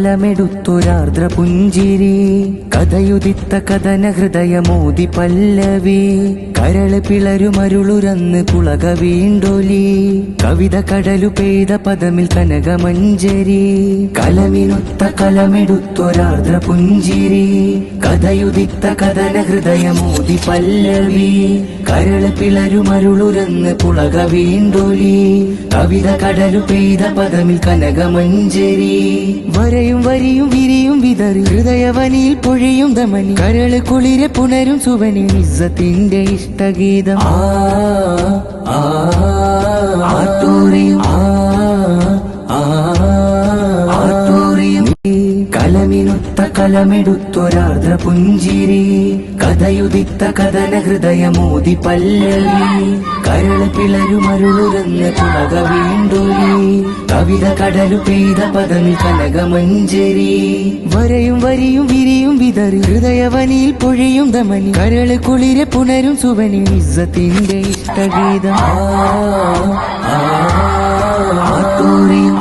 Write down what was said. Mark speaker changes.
Speaker 1: കലമെടുത്തൊരാർദ്ര പുഞ്ചിരി കഥയുദിത്ത കഥന ഹൃദയമോദി പല്ലവി കരള് പിളരുമരുളുരന്ന് പുളക വീണ്ടൊലി കവിത കടലു പെയ്ത പദമിൽ കനകമഞ്ജരി കലമിനൊത്ത കലമെടുത്തൊരാർദ്ര പുഞ്ചിരി കഥയുദിത്ത കഥന ഹൃദയമോദി പല്ലവി കരള് പിളരുമരുളുരന്ന് പുളക വീണ്ടൊലി കവിത കടലു പെയ്ത പദമിൽ കനകമഞ്ജരി വരയും വരിയും വിരിയും വിതറി ഹൃദയവനിയിൽ പൊഴിയും ധമനി കരള് കുളിരെ പുണരും സുവനി ഇസ്സത്തിന്റെ ഇഷ്ടഗീതം ആട്ടൂറിയും ആട്ടൂറിയും കലമിനൊത്ത കലമെടുത്തൊരാർദ്ര പുഞ്ചിരി കഥയുദിത്ത കഥന ഹൃദയമോദി പല്ലവി കരള് പിളരുമരുളുരന്ന് പുളക വീണ്ടൊലി കവിത കടലു പെയ്ത പദമിൽ കനകമഞ്ജരി വരയും വരിയും വിരിയും വിതറി ഹൃദയവനിയിൽ പൊഴിയും ധമനി കരള് കുളിരെ പുണരും സുവനി ഇസ്സത്തിന്റെ ഇഷ്ടഗീതം ആട്ടൂറിയും